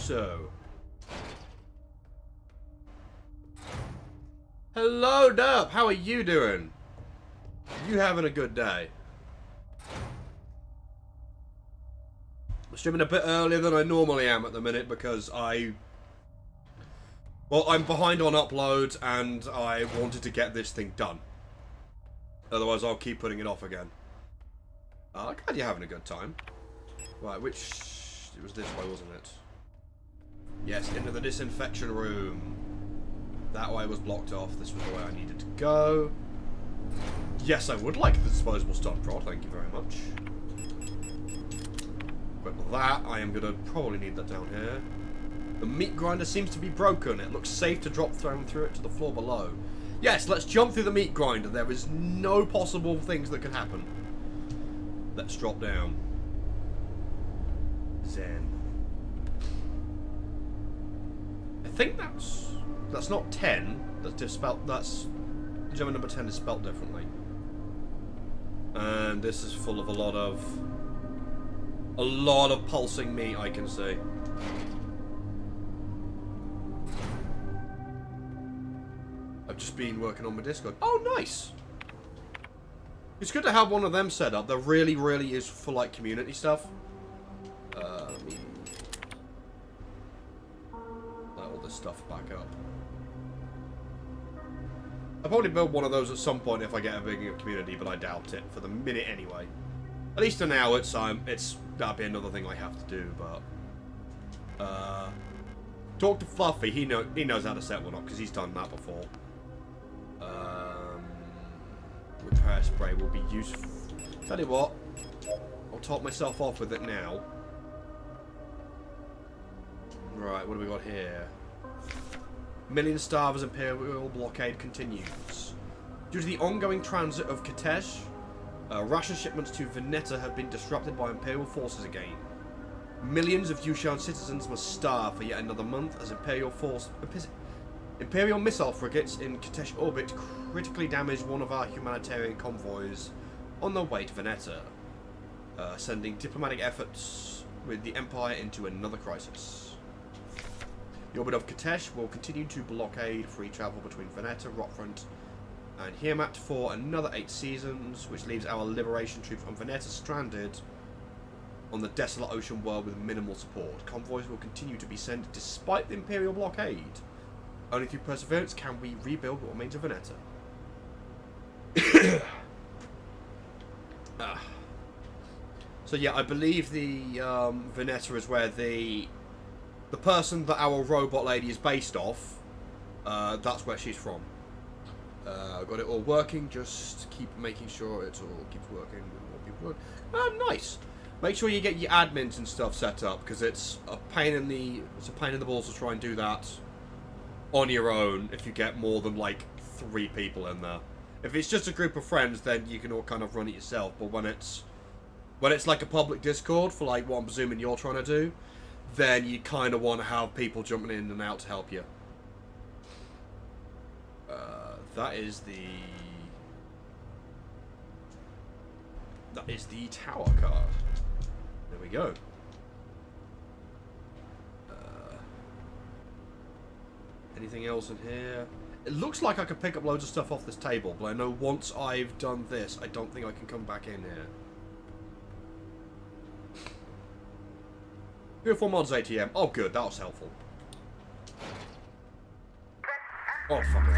so. Hello, Derp. How are you doing? You having a good day? I'm streaming a bit earlier than I normally am at the minute because I'm behind on uploads and I wanted to get this thing done. Otherwise, I'll keep putting it off again. I'm glad you're having a good time. Right, it was this way, wasn't it? Yes, into the disinfection room. That way was blocked off. This was the way I needed to go. Yes, I would like the disposable stock prod. Thank you very much. Equip that. I am going to probably need that down here. The meat grinder seems to be broken. It looks safe to drop through it to the floor below. Yes, let's jump through the meat grinder. There is no possible things that can happen. Let's drop down. Zen. I think that's not 10. That's just spelled. That's German number 10 is spelled differently. And this is full of a lot of pulsing meat, I can see. I've just been working on my Discord. Oh, nice. It's good to have one of them set up. That really, really is for like community stuff. Let me let all this stuff back up. I'll probably build one of those at some point if I get a big enough community, but I doubt it for the minute anyway. At least for now, that'll be another thing I have to do. But talk to Fluffy. He knows how to set one up because he's done that before. Repair spray will be useful. Tell you what, I'll top myself off with it now. Right, what do we got here? Million starvers Imperial blockade continues. Due to the ongoing transit of Katesh, ration shipments to Veneta have been disrupted by Imperial forces again. Millions of Yushan citizens must starve for yet another month as Imperial missile frigates in Katesh orbit critically damaged one of our humanitarian convoys on their way to Veneta, sending diplomatic efforts with the Empire into another crisis. The orbit of Katesh will continue to blockade free travel between Veneta, Rockfront, and Hiamat for another 8 seasons, which leaves our liberation troops on Veneta stranded on the desolate ocean world with minimal support. Convoys will continue to be sent despite the Imperial blockade. Only through perseverance can we rebuild what remains of Veneta. So yeah, I believe the Veneta is where the person that our robot lady is based off, that's where she's from. I've got it all working, just keep making sure it all keeps working. Nice. Make sure you get your admins and stuff set up, because it's a pain in the balls to try and do that on your own if you get more than like 3 people in there. If it's just a group of friends, then you can all kind of run it yourself. But when it's like a public Discord for like what I'm presuming you're trying to do, then you kind of want to have people jumping in and out to help you. That is the tower card. There we go. Anything else in here? It looks like I could pick up loads of stuff off this table, but I know once I've done this, I don't think I can come back in here. Beautiful mods ATM. Oh, good. That was helpful. Oh, fuck it.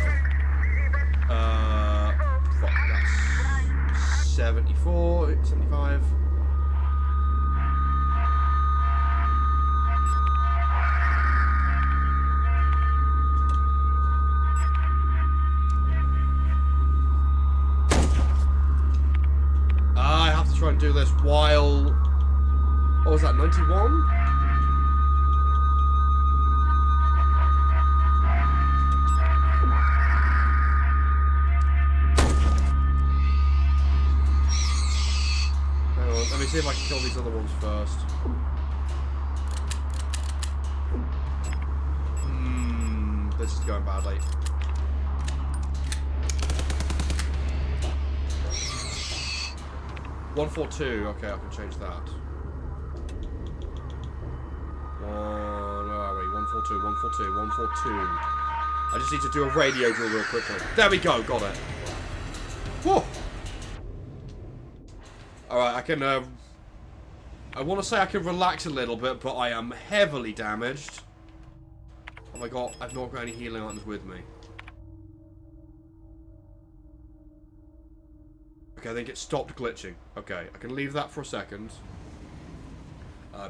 Fuck, that's 74, 75. I have to try and do this while... What was that, 91? Let me see if I can kill these other ones first. This is going badly. $142. Okay, I can change that. 142, 142, 142. I just need to do a radio drill real quickly. There we go, got it. Whew. Alright, I can, I want to say I can relax a little bit, but I am heavily damaged. Oh my god, I've not got any healing items with me. Okay, I think it stopped glitching. Okay, I can leave that for a second.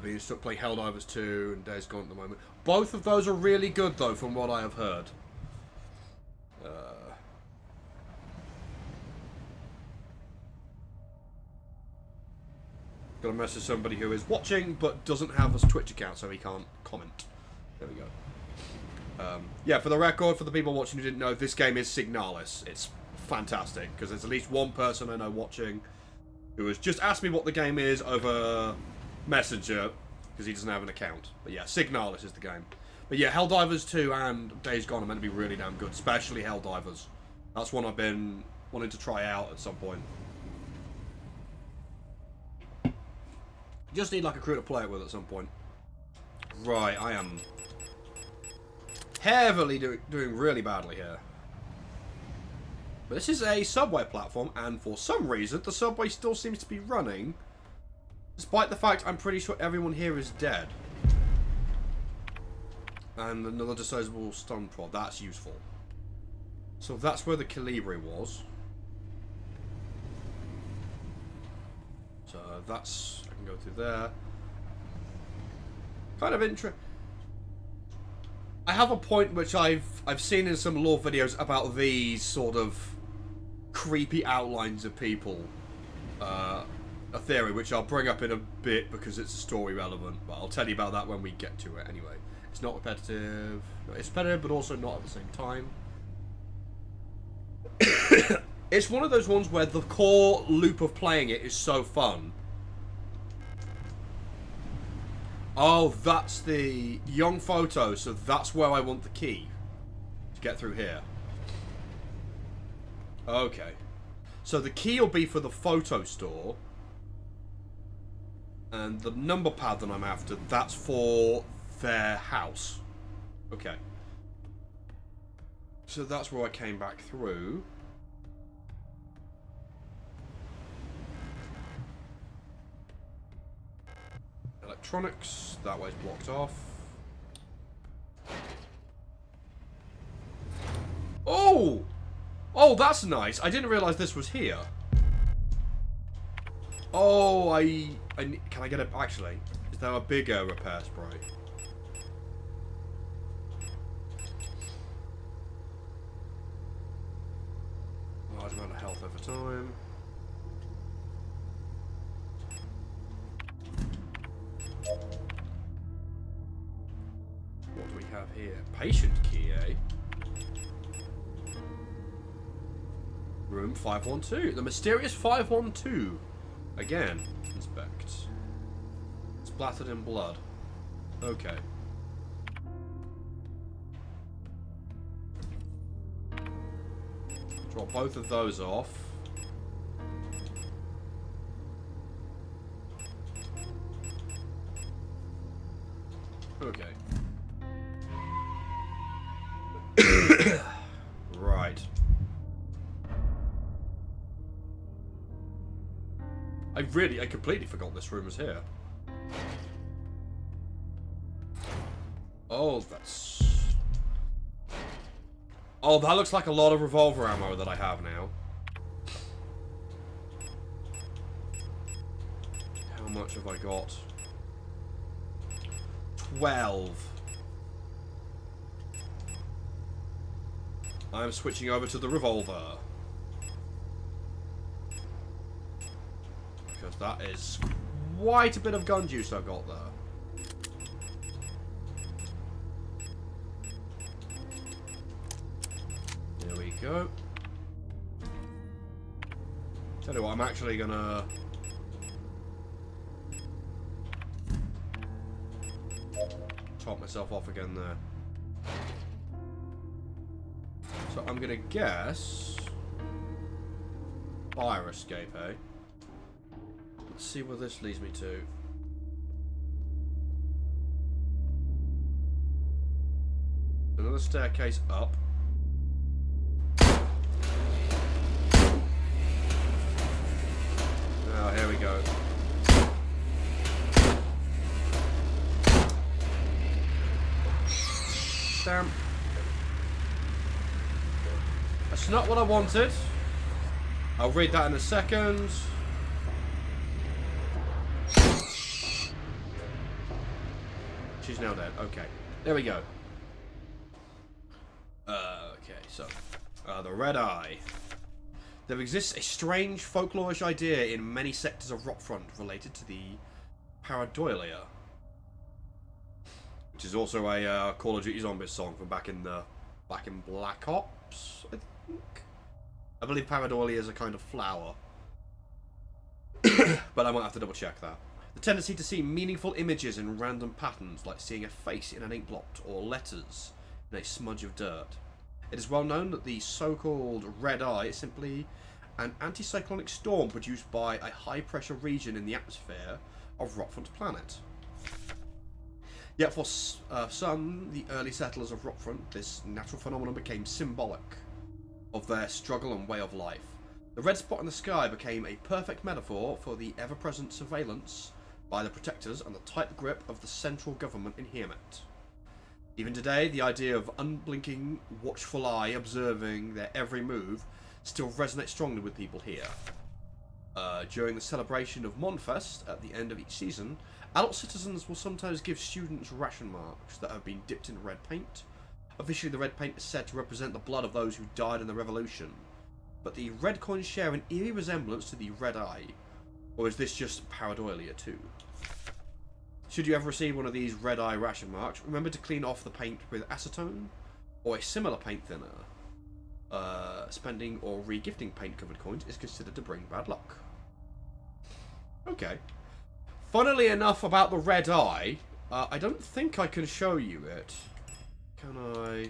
Being stuck playing Helldivers 2 and Days Gone at the moment. Both of those are really good, though, from what I have heard. Got to message somebody who is watching, but doesn't have a Twitch account, so he can't comment. There we go. Yeah, for the record, for the people watching who didn't know, this game is Signalis. It's fantastic, because there's at least one person I know watching who has just asked me what the game is over Messenger, because he doesn't have an account. But yeah, Signalis is the game. But yeah, Helldivers 2 and Days Gone are meant to be really damn good, especially Helldivers. That's one I've been wanting to try out at some point. Just need like a crew to play it with at some point. Right, I am heavily doing really badly here. But this is a subway platform, and for some reason, the subway still seems to be running. Despite the fact I'm pretty sure everyone here is dead. And another disposable stun prod, that's useful. So that's where the Calibri was. So that's... I can go through there. Kind of interesting. I have a point which I've seen in some lore videos about these sort of creepy outlines of people. A theory which I'll bring up in a bit because it's story relevant, but I'll tell you about that when we get to it anyway. It's not repetitive. It's repetitive, but also not at the same time. It's one of those ones where the core loop of playing it is so fun. Oh, that's the young photo, so that's where I want the key to get through here. Okay. So the key will be for the photo store. And the number pad that I'm after, that's for their house. Okay. So that's where I came back through. Electronics, that way's blocked off. Oh! Oh, that's nice. I didn't realise this was here. Oh, can I get it? Actually, is there a bigger repair spray? Large amount of health over time. What do we have here? Patient key, eh? Room 512. The mysterious 512. Again, inspect. Splattered in blood. Okay. Drop both of those off. Okay. Right. I completely forgot this room was here. Oh, that's... Oh, that looks like a lot of revolver ammo that I have now. How much have I got? 12. I'm switching over to the revolver. Because that is quite a bit of gun juice I've got there. There we go. Tell you what, I'm actually gonna... top myself off again there. So I'm gonna guess... fire escape, eh? Let's see where this leads me to. another staircase up. Oh, here we go. Damn. That's not what I wanted. I'll read that in a second. She's now dead. Okay. There we go. Okay, so. The Red Eye. There exists a strange folklorish idea in many sectors of Rockfront related to the pareidolia, which is also a Call of Duty Zombies song from back in Black Ops, I think. I believe pareidolia is a kind of flower, but I might have to double check that. The tendency to see meaningful images in random patterns, like seeing a face in an ink blot or letters in a smudge of dirt. It is well known that the so-called Red Eye is simply an anticyclonic storm produced by a high-pressure region in the atmosphere of Rockfront's planet. Yet for some, the early settlers of Rockfront, this natural phenomenon became symbolic of their struggle and way of life. The red spot in the sky became a perfect metaphor for the ever-present surveillance by the Protectors and the tight grip of the central government in Heimet. Even today, the idea of unblinking, watchful eye observing their every move still resonates strongly with people here. During the celebration of Monfest at the end of each season, adult citizens will sometimes give students ration marks that have been dipped in red paint. Officially, the red paint is said to represent the blood of those who died in the Revolution, but the red coins share an eerie resemblance to the Red Eye. Or is this just pareidolia too? Should you ever receive one of these Red Eye ration marks, remember to clean off the paint with acetone or a similar paint thinner. Spending or re-gifting paint-covered coins is considered to bring bad luck. Okay. Funnily enough about the Red Eye, I don't think I can show you it. Can I?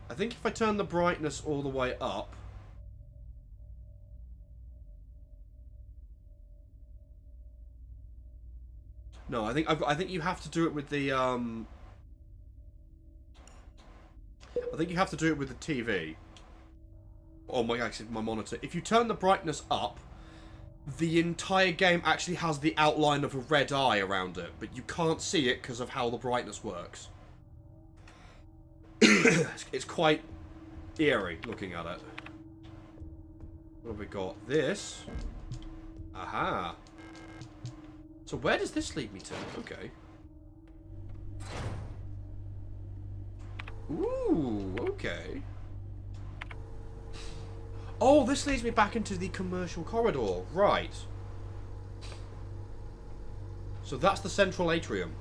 I think if I turn the brightness all the way up... No, I think you have to do it with the I think you have to do it with the TV. Oh my, actually, my monitor. If you turn the brightness up, the entire game actually has the outline of a red eye around it, but you can't see it because of how the brightness works. It's quite eerie looking at it. What have we got? This. Aha. So where does this lead me to? Okay. Ooh, okay. Oh, this leads me back into the commercial corridor. Right. So that's the central atrium.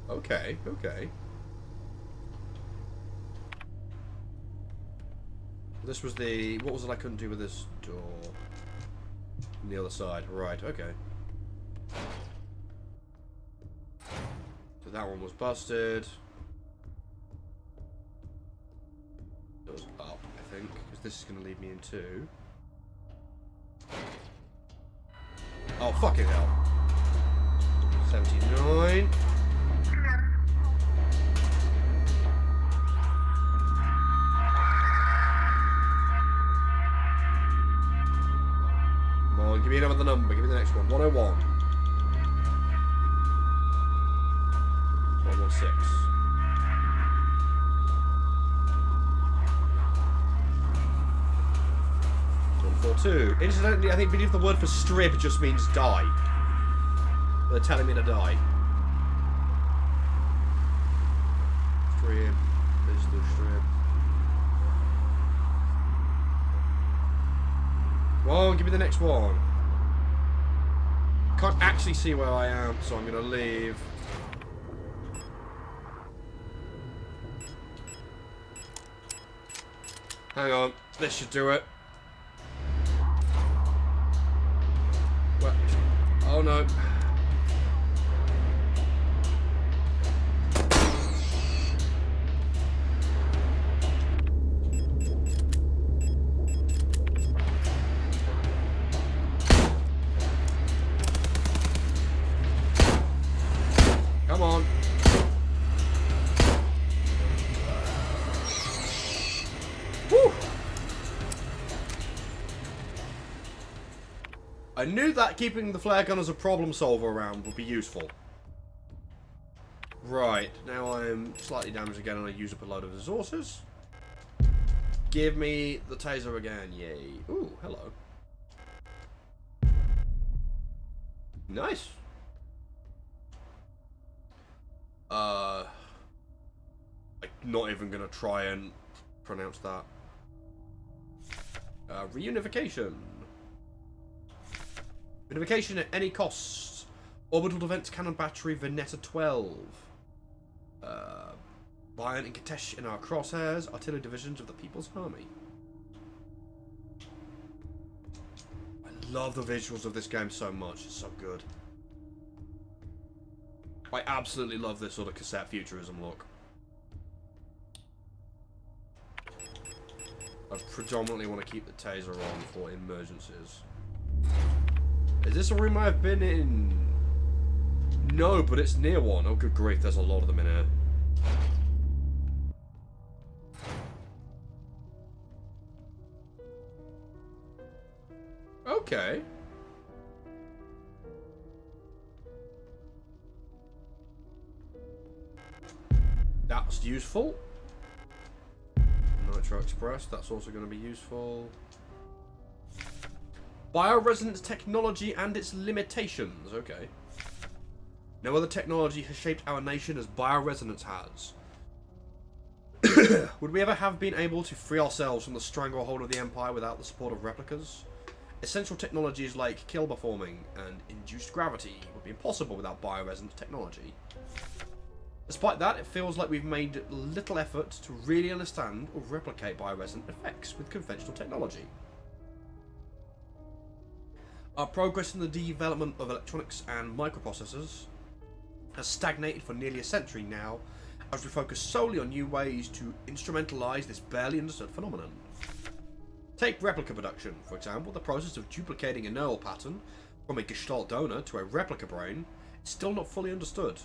Okay, okay. This was the... What was it I couldn't do with this door? On the other side. Right, okay. So that one was busted. Goes up, I think, because this is going to lead me into... Oh, fucking hell. 79. Come on, give me another number. Give me the next one. 101. 116. 142. Incidentally, I believe the word for strib just means die. They're telling me to die. Strib. There's the strib. Well, give me the next one. Can't actually see where I am, so I'm gonna leave. Hang on, this should do it. What? Oh no. Come on. I knew that keeping the flare gun as a problem solver around would be useful. Right, now I'm slightly damaged again and I use up a load of resources. Give me the taser again, yay. Ooh, hello. Nice. I'm not even gonna try and pronounce that. Reunification. Unification at any cost. Orbital Defense Cannon Battery, Veneta 12. Bayern and Katesh in our crosshairs. Artillery divisions of the People's Army. I love the visuals of this game so much. It's so good. I absolutely love this sort of cassette futurism look. I predominantly want to keep the taser on for emergencies. Is this a room I've been in? No, but it's near one. Oh, good grief, there's a lot of them in here. Okay. That's useful. Nitro Express, that's also going to be useful. Bioresonance technology and its limitations. Okay. No other technology has shaped our nation as bioresonance has. Would we ever have been able to free ourselves from the stranglehold of the Empire without the support of replicas? Essential technologies like Kilber forming and induced gravity would be impossible without bioresonance technology. Despite that, it feels like we've made little effort to really understand or replicate bioresonant effects with conventional technology. Our progress in the development of electronics and microprocessors has stagnated for nearly a century now, as we focus solely on new ways to instrumentalize this barely understood phenomenon. Take replica production, for example. The process of duplicating a neural pattern from a gestalt donor to a replica brain is still not fully understood.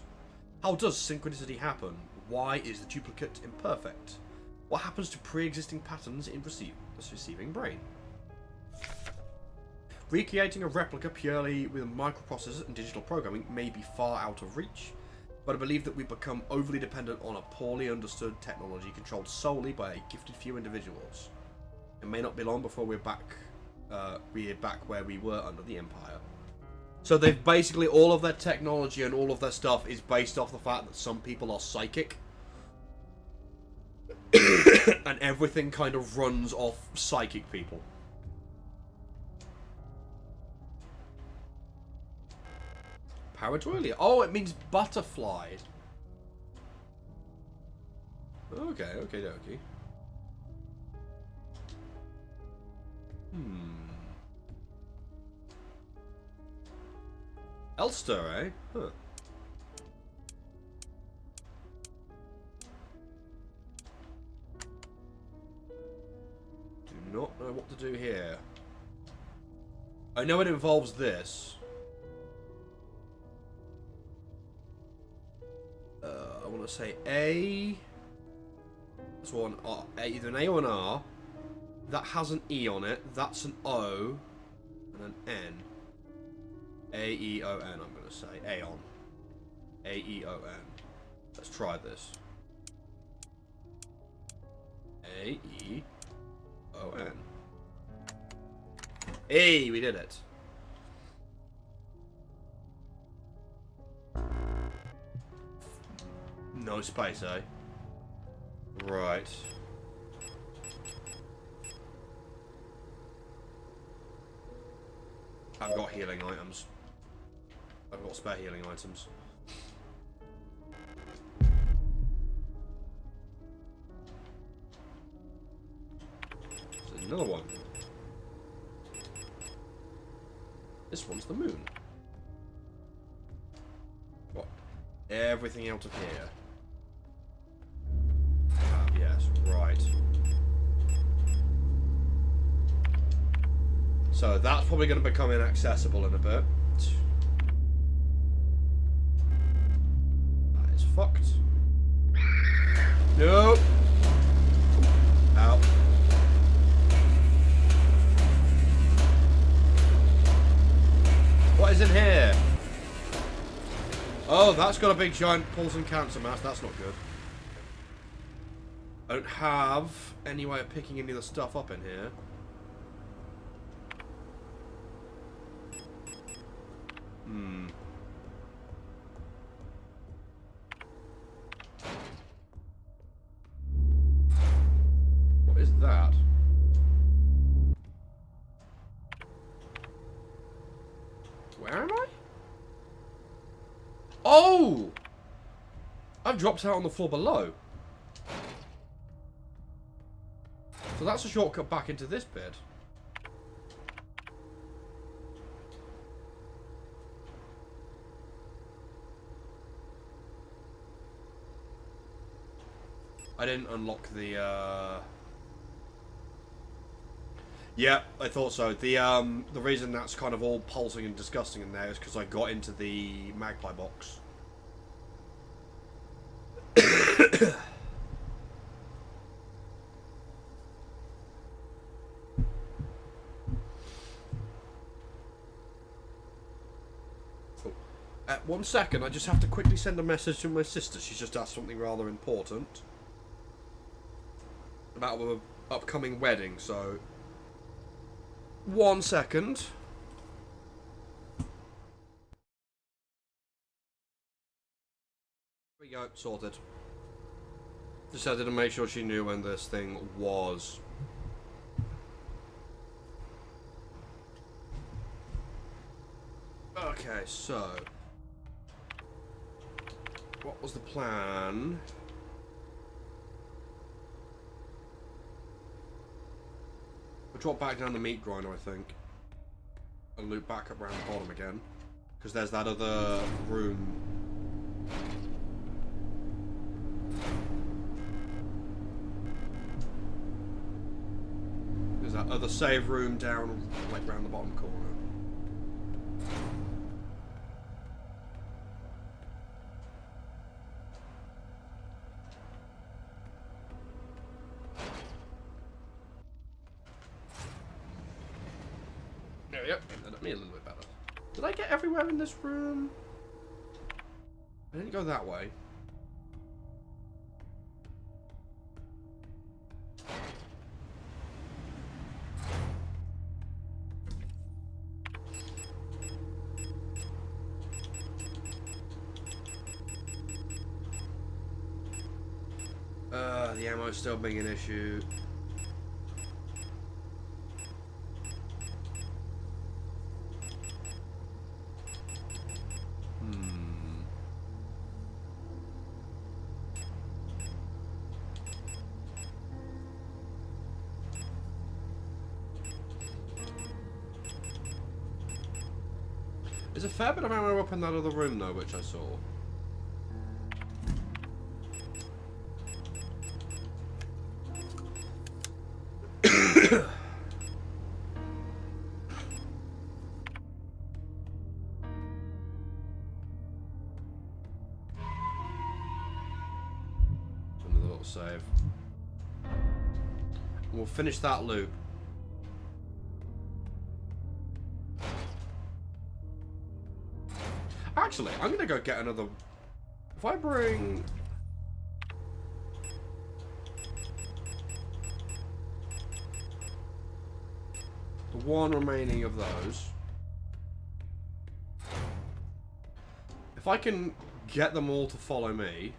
How does synchronicity happen? Why is the duplicate imperfect? What happens to pre-existing patterns in the receiving brain? Recreating a replica purely with microprocessors and digital programming may be far out of reach, but I believe that we've become overly dependent on a poorly understood technology controlled solely by a gifted few individuals. It may not be long before we're back where we were under the Empire. So they've basically, all of their technology and all of their stuff is based off the fact that some people are psychic. And everything kind of runs off psychic people. Pareidolia. Oh, it means butterfly. Okay, okay, dokie. LSTR, eh? Huh. Do not know what to do here. I know it involves this. I want to say A. That's one R. Either an A or an R. That has an E on it. That's an O. And an N. A-E-O-N, I'm going to say. Aeon. A-E-O-N. Let's try this. A-E-O-N. Hey, we did it. No space, eh? Right. I've got healing items. I've got spare healing items. There's another one. This one's the moon. What? Everything out of here. Ah, yes, right. So that's probably going to become inaccessible in a bit. That is fucked. No. Ow. is in here? Oh, that's got a big giant pulsing cancer mass. That's not good. I don't have any way of picking any of the stuff up in here. Hmm. What is that? Where am I? Oh! I've dropped out on the floor below. So that's a shortcut back into this bit. I didn't unlock the, Yeah, I thought so. The reason that's kind of all pulsing and disgusting in there is because I got into the magpie box. One second, I just have to quickly send a message to my sister. She's just asked something rather important about our upcoming wedding, so 1 second. There we go, sorted. Just had to make sure she knew when this thing was. Okay, so what was the plan? We'll drop back down the meat grinder, I think, and loop back up around the bottom again, because there's that other room. There's that other save room down, like, round the bottom corner. Yep, that me a little bit better. Did I get everywhere in this room? I didn't go that way. The ammo's still being an issue. There's a fair bit of ammo up in that other room, though, which I saw. Another little save. We'll finish that loop. Actually, I'm gonna go get another. If I bring the one remaining of those, if I can get them all to follow me.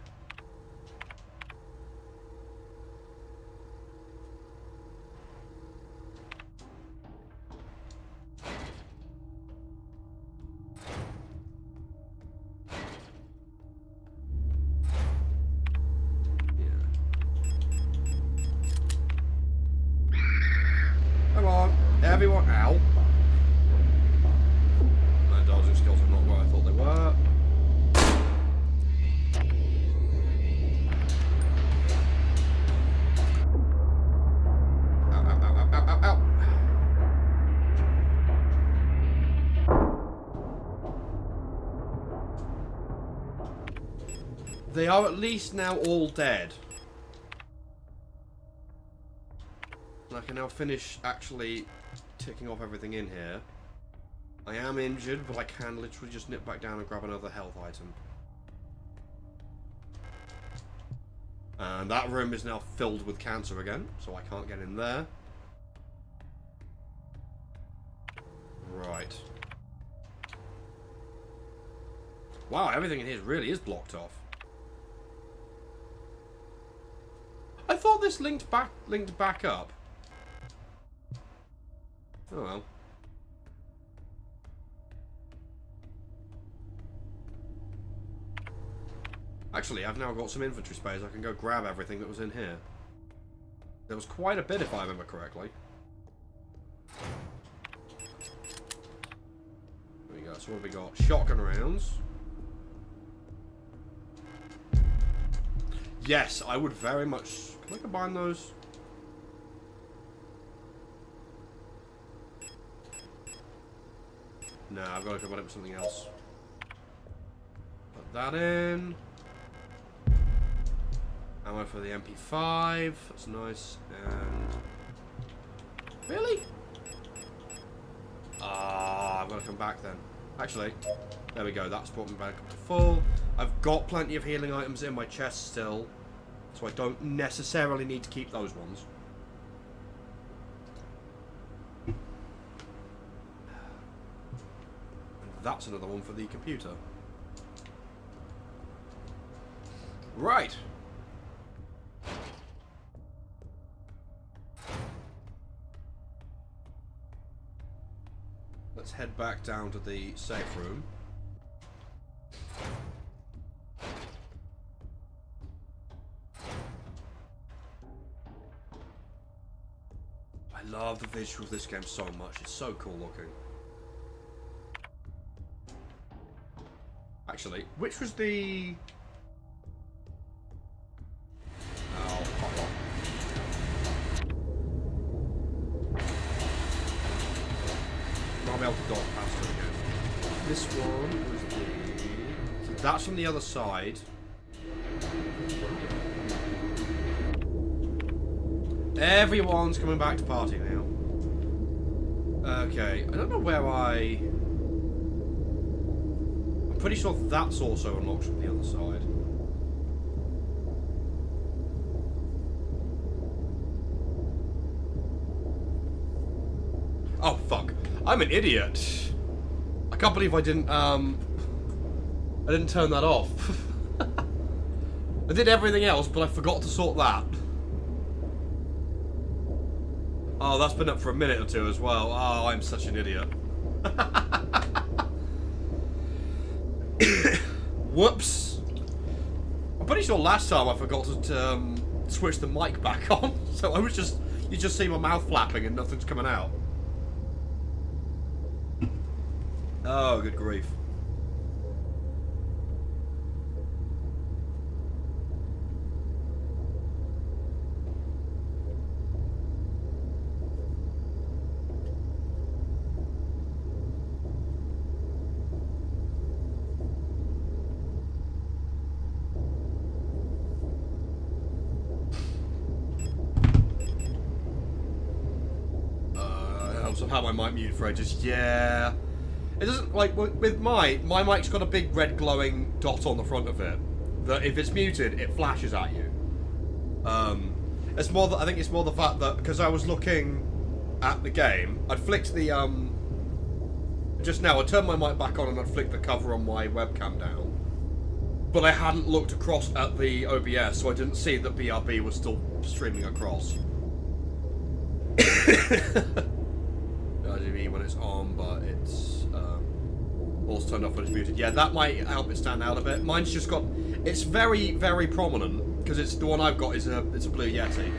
Everyone out. My dodging skills are not where I thought they were. Ow, ow, ow, ow, ow, ow. They are at least now all dead. And I can now finish actually ticking off everything in here. I am injured, but I can literally just nip back down and grab another health item. And that room is now filled with cancer again, so I can't get in there. Right. Wow, everything in here really is blocked off. I thought this linked back up. Oh well. Actually, I've now got some inventory space. I can go grab everything that was in here. There was quite a bit, if I remember correctly. There we go. So what have we got? Shotgun rounds. Yes, I would very much... Can I combine those? No, I've got to combine it with something else. Put that in. Ammo for the MP5. That's nice. And... Really? Ah, I've got to come back then. Actually, there we go. That's brought me back up to full. I've got plenty of healing items in my chest still, so I don't necessarily need to keep those ones. And that's another one for the computer. Right. Let's head back down to the safe room. I love the visuals of this game so much. It's so cool looking. Actually, which was the... Oh, fuck off. I'll be able to dodge past her again. This one was the... So that's from the other side. Everyone's coming back to party now. Okay, I don't know where I'm pretty sure that's also unlocked from the other side. Oh, fuck. I'm an idiot. I can't believe I didn't turn that off. I did everything else, but I forgot to sort that. Oh, that's been up for a minute or two as well. Oh, I'm such an idiot. Whoops. I'm pretty sure last time I forgot to switch the mic back on. So I was just... You just see my mouth flapping and nothing's coming out. Oh, good grief. Somehow my mic muted for ages. Yeah. It doesn't, like, with my mic's got a big red glowing dot on the front of it that if it's muted, it flashes at you. It's more that, I think it's more the fact that, because I was looking at the game, I'd flicked the, just now, I turned my mic back on and I'd flicked the cover on my webcam down. But I hadn't looked across at the OBS, so I didn't see that BRB was still streaming across. RGB when it's on, but it's also turned off when it's muted. Yeah, that might help it stand out a bit. Mine's just got... It's very, very prominent, because it's the one I've got is it's a Blue Yeti.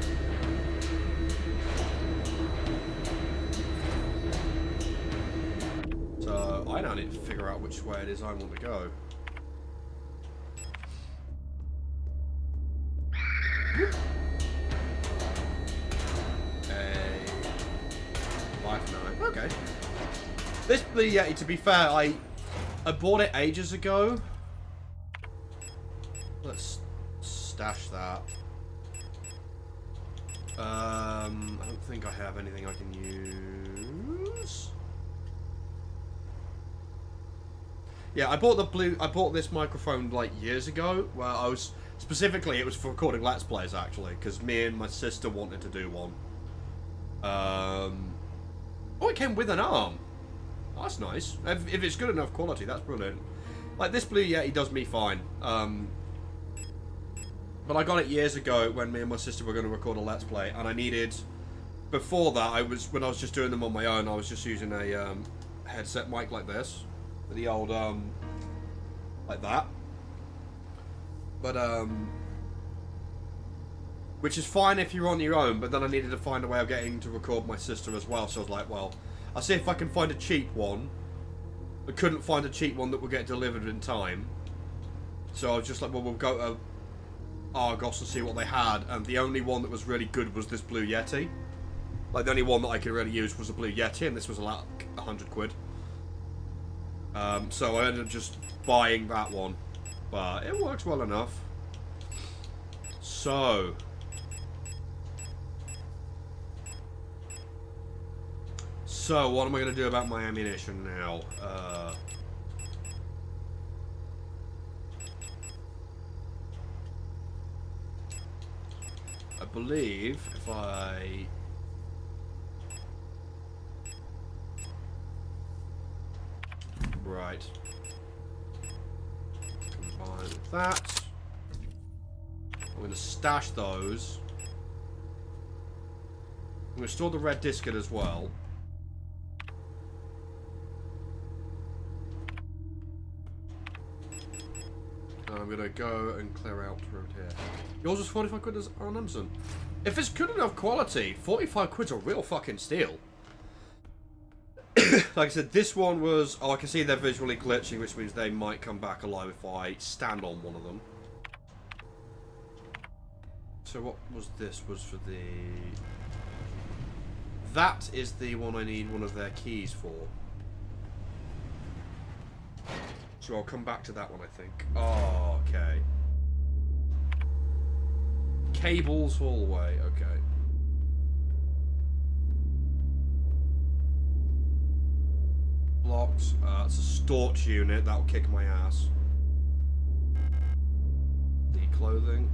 So, I now need to figure out which way it is I want to go. Okay. This Blue Yeti, to be fair, I bought it ages ago. Let's stash that. I don't think I have anything I can use. Yeah, I bought this microphone like years ago. Where I was specifically, it was for recording Let's Plays actually, because me and my sister wanted to do one. Oh, it came with an arm. Oh, that's nice. If it's good enough quality, that's brilliant. Like this Blue Yeti does me fine. But I got it years ago when me and my sister were going to record a Let's Play, and I needed. Before that, when I was just doing them on my own, I was just using a headset mic like this, the old like that. But which is fine if you're on your own. But then I needed to find a way of getting to record my sister as well. So I was like, well, I'll see if I can find a cheap one. I couldn't find a cheap one that would get delivered in time. So I was just like, well, we'll go to Argos and see what they had, and the only one that was really good was this Blue Yeti. Like, the only one that I could really use was a Blue Yeti, and this was like 100 quid. So I ended up just buying that one. But it works well enough. So. So, what am I going to do about my ammunition now? I believe if I... Right. Combine with that. I'm going to stash those. I'm going to store the red disket as well. And I'm going to go and clear out the road here. Yours was 45 quid on Amazon. If it's good enough quality, 45 quid's a real fucking steal. Like I said, this one was... Oh, I can see they're visually glitching, which means they might come back alive if I stand on one of them. So what was this? Was for the... That is the one I need one of their keys for. So I'll come back to that one, I think. Oh, okay. Cables hallway, okay. Blocked. It's a storage unit. That'll kick my ass. The clothing.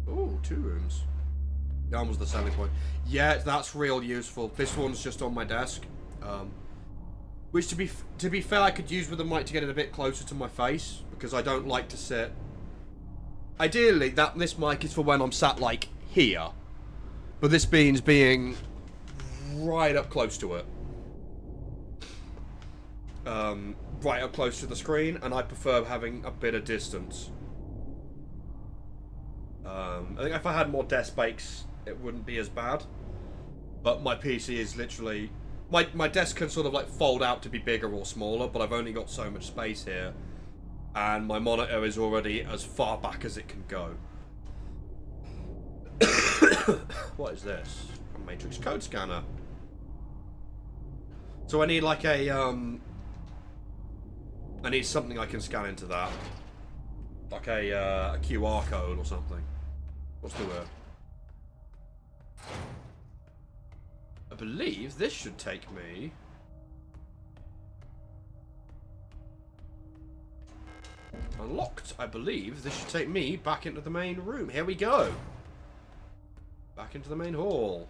Oh, 2 rooms. That was the selling point. Yeah, that's real useful. This one's just on my desk. Which, to be fair, I could use with the mic to get it a bit closer to my face, because I don't like to sit. Ideally, this mic is for when I'm sat, like, here. But this means being right up close to it. Right up close to the screen, and I prefer having a bit of distance. I think if I had more desk space, it wouldn't be as bad. But my PC is literally... My desk can sort of like fold out to be bigger or smaller, but I've only got so much space here. And my monitor is already as far back as it can go. What is this? A matrix code scanner. So I need like a I need something I can scan into that. Like a QR code or something. What's the word? I believe this should take me... Unlocked. I believe this should take me back into the main room. Here we go. Back into the main hall.